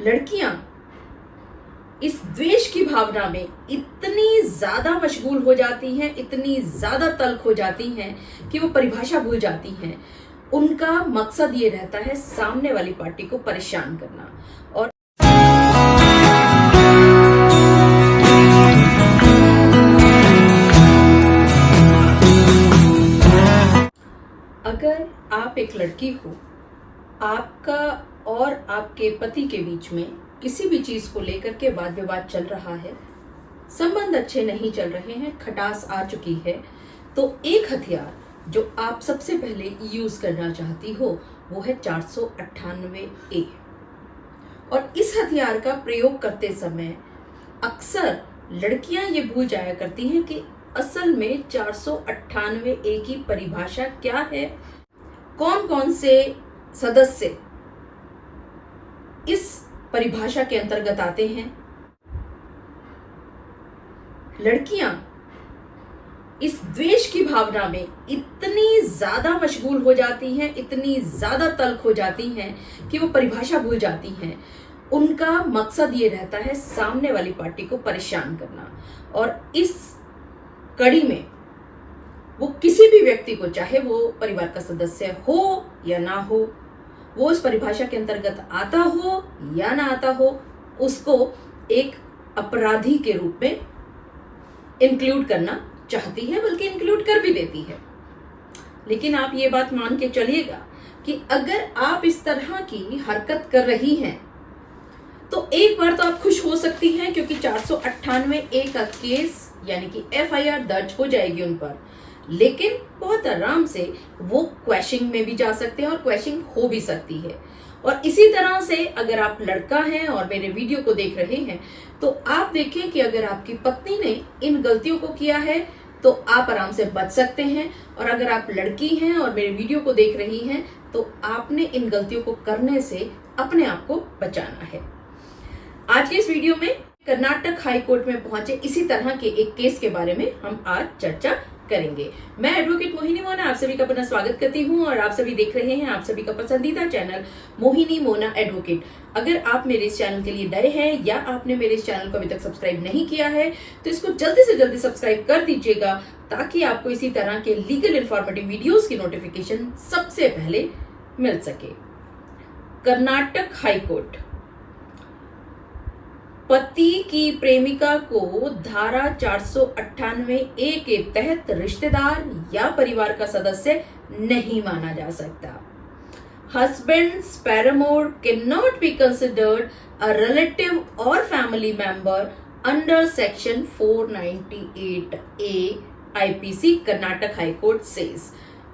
लड़कियां इस द्वेष की भावना में इतनी ज्यादा मशगूल हो जाती हैं, इतनी ज्यादा तल्ख हो जाती हैं कि वो परिभाषा भूल जाती हैं। उनका मकसद ये रहता है सामने वाली पार्टी को परेशान करना। और अगर आप एक लड़की हो, आपका और आपके पति के बीच में किसी भी चीज को लेकर के वाद विवाद चल रहा है, संबंध अच्छे नहीं चल रहे हैं, खटास आ चुकी है, तो एक हथियार जो आप सबसे पहले यूज करना चाहती हो वो है 498A। और इस हथियार का प्रयोग करते समय अक्सर लड़कियां ये भूल जाया करती हैं कि असल में 498A की परिभाषा क्या है, कौन कौन से सदस्य इस परिभाषा के अंतर्गत आते हैं। लड़कियां इस द्वेष की भावना में इतनी ज्यादा मशगूल हो जाती हैं, इतनी ज्यादा तल्ख हो जाती हैं कि वो परिभाषा भूल जाती हैं। उनका मकसद ये रहता है सामने वाली पार्टी को परेशान करना। और इस कड़ी में वो किसी भी व्यक्ति को, चाहे वो परिवार का सदस्य हो या ना हो, वो उस परिभाषा के अंतर्गत आता हो या ना आता हो, उसको एक अपराधी के रूप में इंक्लूड करना चाहती है, बल्कि इंक्लूड कर भी देती है। लेकिन आप ये बात मान के चलिएगा कि अगर आप इस तरह की हरकत कर रही हैं तो एक बार तो आप खुश हो सकती हैं, क्योंकि 498A का केस यानी कि FIR दर्ज हो जाएगी उन पर। लेकिन बहुत आराम से वो क्वैशिंग में भी जा सकते हैं और क्वैशिंग हो भी सकती है। और इसी तरह से अगर आप लड़का हैं और मेरे वीडियो को देख रहे हैं तो आप देखें कि अगर आपकी पत्नी ने इन गलतियों को किया है तो आप आराम से बच सकते हैं। और अगर आप लड़की हैं और मेरे वीडियो को देख रही हैं तो आपने इन गलतियों को करने से अपने आप को बचाना है। आज के इस वीडियो में कर्नाटक हाई कोर्ट में पहुंचे इसी तरह के एक केस के बारे में हम आज चर्चा करेंगे। मैं एडवोकेट मोहिनी मोना आप सभी का पुनः स्वागत करती हूं और आप सभी देख रहे हैं आप सभी का पसंदीदा चैनल मोहिनी मोना एडवोकेट। अगर आप मेरे इस चैनल के लिए नए हैं या आपने मेरे इस चैनल को अभी तक सब्सक्राइब नहीं किया है तो इसको जल्दी से जल्दी सब्सक्राइब कर दीजिएगा, ताकि आपको इसी तरह के लीगल इंफॉर्मेटिव वीडियोस की नोटिफिकेशन सबसे पहले मिल सके। कर्नाटक हाई कोर्ट पति की प्रेमिका को धारा 498A के तहत रिश्तेदार या परिवार का सदस्य नहीं माना जा सकता। Husband's paramour cannot be considered a relative or family member under section 498A IPC Karnataka high court says.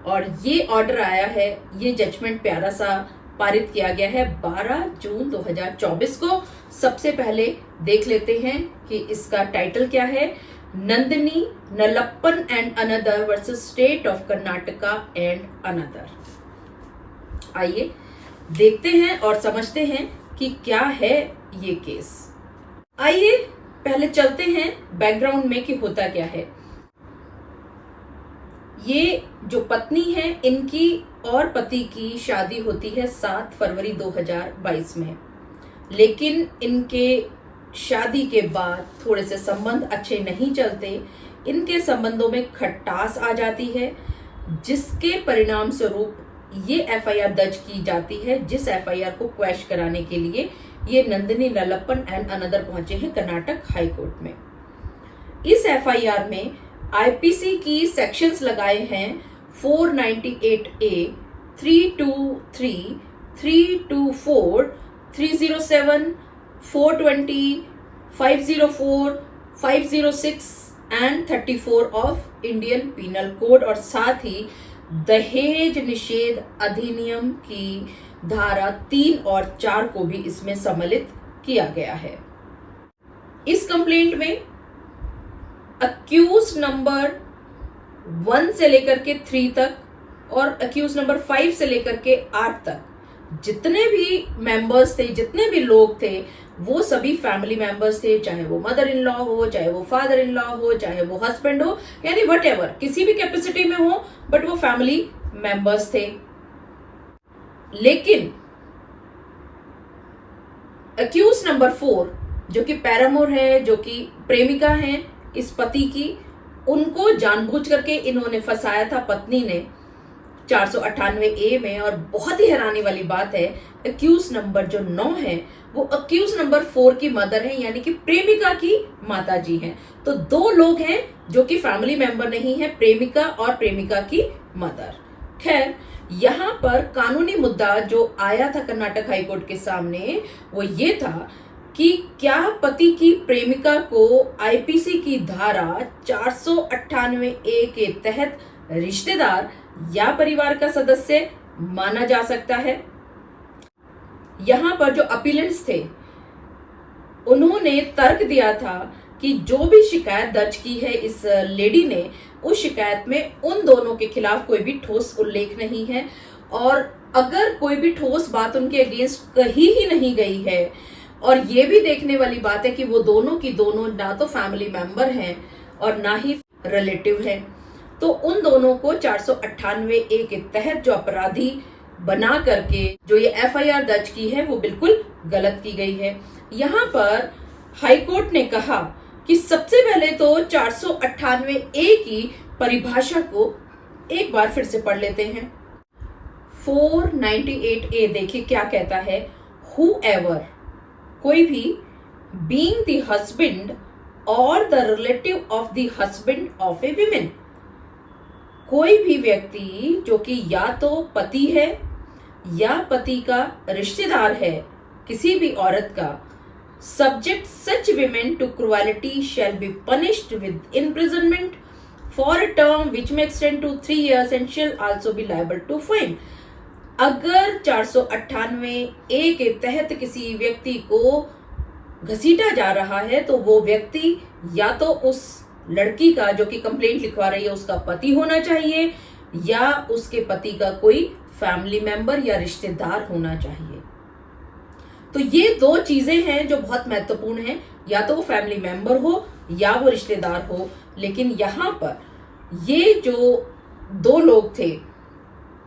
और ये ऑर्डर आया है, ये जजमेंट प्यारा सा पारित किया गया है 12 जून 2024 को। सबसे पहले देख लेते हैं कि इसका टाइटल क्या है। Nandini Nalappan and another versus state of Karnataka and another. आइए देखते हैं और समझते हैं कि क्या है ये केस। आइए पहले चलते हैं बैकग्राउंड में कि होता क्या है। ये जो पत्नी है, इनकी और पति की शादी होती है 7 फरवरी 2022 में। लेकिन इनके शादी के बाद थोड़े से संबंध अच्छे नहीं चलते, इनके संबंधों में खटास आ जाती है, जिसके परिणाम स्वरूप ये FIR दर्ज की जाती है, जिस FIR को क्वैश कराने के लिए ये नंदिनी नलप्पन एंड अनदर पहुंचे हैं कर्नाटक हाई कोर्ट में। इस FIR में IPC की सेक्शंस लगाए हैं 498A, 323, 324, 307, 420, 504, 506 and 34 of Indian penal code. और साथ ही दहेज निषेध अधिनियम की धारा 3 और 4 को भी इसमें सम्मिलित किया गया है। इस कंप्लेंट में अक्यूज नंबर 1 से लेकर के 3 तक और अक्यूज नंबर 5 से लेकर के 8 तक जितने भी मेंबर्स थे, जितने भी लोग थे, वो सभी फैमिली मेंबर्स थे। चाहे वो मदर इन लॉ हो, चाहे वो फादर इन लॉ हो, चाहे वो हस्बैंड हो, यानी व्हाटएवर, किसी भी कैपेसिटी में हो, बट वो फैमिली मेंबर्स थे। लेकिन अक्यूज नंबर 4 जो कि पैरामोर है, जो कि प्रेमिका है इस पति की, उनको जानबूझ करके इन्होंने फंसाया था पत्नी ने 498A में। और बहुत ही हैरानी वाली बात है, अक्यूज नंबर जो 9 है वो अक्यूज नंबर 4 की मदर है, यानी कि प्रेमिका की माता जी हैं। तो 2 लोग हैं जो कि फैमिली मेंबर नहीं है, प्रेमिका और प्रेमिका की मदर। खैर, यहाँ पर कानूनी मुद्दा जो आया था कर्नाटक हाईकोर्ट के सामने वो ये था कि क्या पति की प्रेमिका को आईपीसी की धारा 498A के तहत रिश्तेदार या परिवार का सदस्य माना जा सकता है। यहां पर जो अपीलेंट्स थे उन्होंने तर्क दिया था कि जो भी शिकायत दर्ज की है इस लेडी ने, उस शिकायत में उन दोनों के खिलाफ कोई भी ठोस उल्लेख नहीं है, और अगर कोई भी ठोस बात उनके अगेंस्ट कही ही नहीं गई है, और ये भी देखने वाली बात है कि वो दोनों की दोनों ना तो फैमिली मेंबर हैं और ना ही रिलेटिव हैं, तो उन दोनों को 498A के तहत जो अपराधी बना करके जो ये एफआईआर दर्ज की है वो बिल्कुल गलत की गई है। यहाँ पर हाईकोर्ट ने कहा कि सबसे पहले तो 498A की परिभाषा को एक बार फिर से पढ़ लेते हैं। 498A देखिए क्या कहता है। Whoever, कोई भी, being the husband or the relative of the husband of a woman, कोई भी व्यक्ति जो कि या तो पति है या पति का रिश्तेदार है किसी भी औरत का, subject such women to cruelty shall be punished with imprisonment for a term which may extend to 3 years and shall also be liable to fine। अगर 498A के तहत किसी व्यक्ति को घसीटा जा रहा है तो वो व्यक्ति या तो उस लड़की का जो कि कंप्लेंट लिखवा रही है उसका पति होना चाहिए, या उसके पति का कोई फैमिली मेंबर या रिश्तेदार होना चाहिए। तो ये 2 चीजें हैं जो बहुत महत्वपूर्ण हैं, या तो वो फैमिली मेंबर हो या वो रिश्तेदार हो। लेकिन यहाँ पर ये जो 2 लोग थे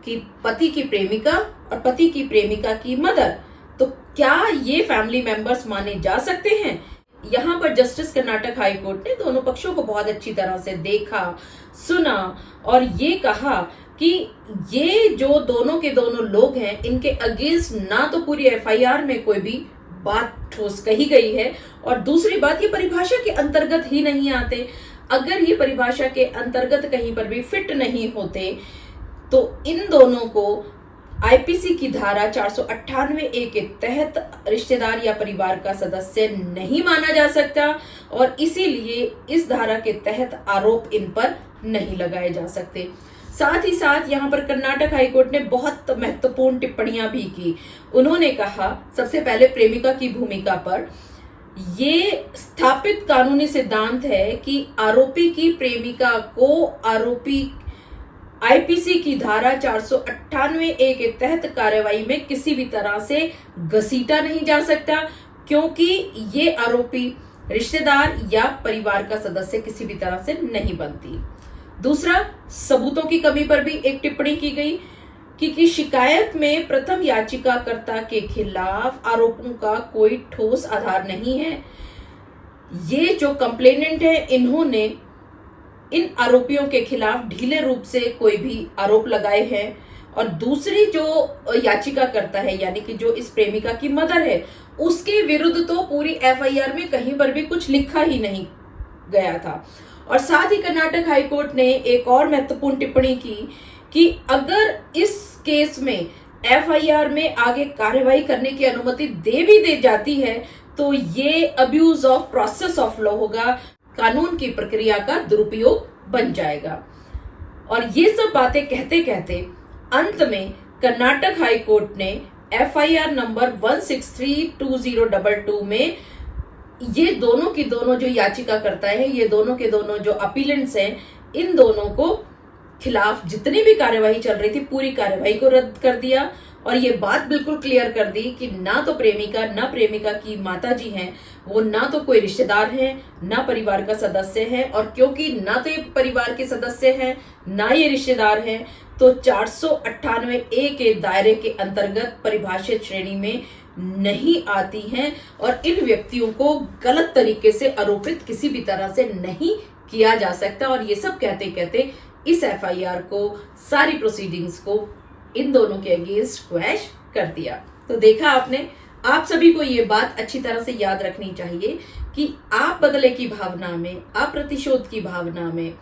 कि पति की प्रेमिका और पति की प्रेमिका की मदर, तो क्या ये फैमिली मेंबर्स माने जा सकते हैं? यहाँ पर जस्टिस कर्नाटक हाई कोर्ट ने दोनों पक्षों को बहुत अच्छी तरह से देखा, सुना और ये कहा कि ये जो दोनों के दोनों लोग हैं इनके अगेंस्ट ना तो पूरी एफआईआर में कोई भी बात ठोस कही गई है, और दूसरी बात ये परिभाषा के अंतर्गत ही नहीं आते। अगर ये परिभाषा के अंतर्गत कहीं पर भी फिट नहीं होते तो इन दोनों को आईपीसी की धारा 498A के तहत रिश्तेदार या परिवार का सदस्य नहीं माना जा सकता, और इसीलिए इस धारा के तहत आरोप इन पर नहीं लगाए जा सकते। साथ ही साथ यहाँ पर कर्नाटक हाईकोर्ट ने बहुत महत्वपूर्ण टिप्पणियां भी की। उन्होंने कहा सबसे पहले प्रेमिका की भूमिका पर, ये स्थापित कानूनी सिद्धांत है कि आरोपी की प्रेमिका को आरोपी आईपीसी की धारा 498A के तहत कार्रवाई में किसी भी तरह से घसीटा नहीं जा सकता, क्योंकि ये आरोपी रिश्तेदार या परिवार का सदस्य किसी भी तरह से नहीं बनती। दूसरा, सबूतों की कमी पर भी एक टिप्पणी की गई कि शिकायत में प्रथम याचिकाकर्ता के खिलाफ आरोपों का कोई ठोस आधार नहीं है। ये जो कंप्लेनेंट है इन्होंने इन आरोपियों के खिलाफ ढीले रूप से कोई भी आरोप लगाए हैं, और दूसरी जो याचिका करता है यानी कि जो इस प्रेमिका की मदर है उसके विरुद्ध तो पूरी एफआईआर में कहीं पर भी कुछ लिखा ही नहीं गया था। और साथ ही कर्नाटक हाईकोर्ट ने एक और महत्वपूर्ण टिप्पणी की कि अगर इस केस में एफआईआर में आगे कार्रवाई करने की अनुमति दे जाती है तो ये abuse of process of law होगा, कानून की प्रक्रिया का दुरुपयोग बन जाएगा। और ये सब बातें कहते कहते अंत में कर्नाटक हाई कोर्ट ने एफआईआर नंबर 1632022 में ये दोनों की दोनों जो याचिका करता है, ये दोनों के दोनों जो अपीलेंट्स हैं, इन दोनों को खिलाफ जितनी भी कार्यवाही चल रही थी पूरी कार्यवाही को रद्द कर दिया, और ये बात बिल्कुल क्लियर कर दी कि ना तो प्रेमिका ना प्रेमिका की माताजी हैं, वो ना तो कोई रिश्तेदार हैं ना परिवार का सदस्य है, और क्योंकि ना तो ये परिवार के सदस्य हैं ना ये रिश्तेदार हैं, तो 498A के दायरे के अंतर्गत परिभाषित श्रेणी में नहीं आती हैं और इन व्यक्तियों को गलत तरीके से आरोपित किसी भी तरह से नहीं किया जा सकता। और ये सब कहते कहते इस एफआईआर को, सारी प्रोसीडिंग्स को इन दोनों के अगेंस्ट क्वैश कर दिया। तो देखा आपने, आप सभी को ये बात अच्छी तरह से याद रखनी चाहिए कि आप बदले की भावना में, आप प्रतिशोध की भावना में,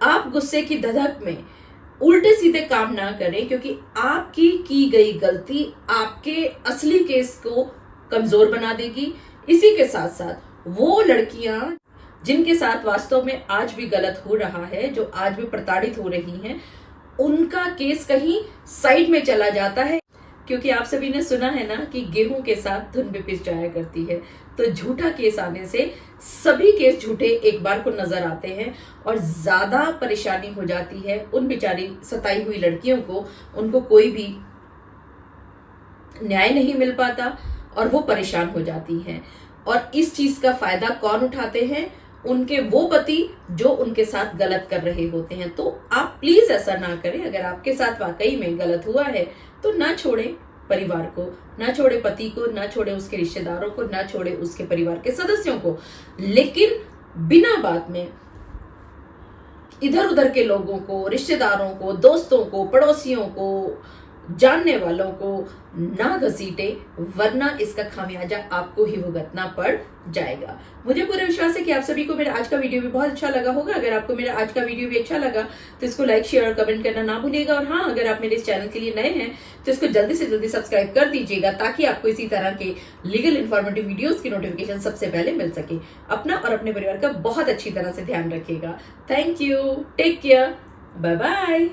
आप गुस्से की धधक में उल्टे सीधे काम ना करें, क्योंकि आपकी की गई गलती आपके असली केस को कमजोर बना देगी। इसी के साथ साथ वो लड़कियां जिनके साथ वास्तव में आज भी गलत हो रहा है, जो आज भी प्रताड़ित हो रही हैं, उनका केस कहीं साइड में चला जाता है। क्योंकि आप सभी ने सुना है ना कि गेहूं के साथ धुन भी पिस जाया करती है। तो झूठा केस आने से सभी केस झूठे एक बार को नजर आते हैं और ज्यादा परेशानी हो जाती है उन बेचारी सताई हुई लड़कियों को। उनको कोई भी न्याय नहीं मिल पाता और वो परेशान हो जाती हैं। और इस चीज का फायदा कौन उठाते हैं? उनके वो पति जो उनके साथ गलत कर रहे होते हैं। तो आप प्लीज ऐसा ना करें। अगर आपके साथ वाकई में गलत हुआ है तो ना छोड़ें परिवार को, ना छोड़े पति को, ना छोड़े उसके रिश्तेदारों को, ना छोड़े उसके परिवार के सदस्यों को। लेकिन बिना बात में इधर उधर के लोगों को, रिश्तेदारों को, दोस्तों को, पड़ोसियों को, जानने वालों को ना घसीटे, वरना इसका खामियाजा आपको ही भुगतना पड़ जाएगा। मुझे पूरा विश्वास है कि आप सभी को मेरा आज का वीडियो भी बहुत अच्छा लगा होगा। अगर आपको मेरा आज का वीडियो भी अच्छा लगा तो इसको लाइक, शेयर और कमेंट करना ना भूलिएगा। और हाँ, अगर आप मेरे इस चैनल के लिए नए हैं तो इसको जल्दी से जल्दी सब्सक्राइब कर दीजिएगा, ताकि आपको इसी तरह के लीगल इन्फॉर्मेटिव वीडियोस की नोटिफिकेशन सबसे पहले मिल सके। अपना और अपने परिवार का बहुत अच्छी तरह से ध्यान रखिएगा। Thank you, take care, bye bye.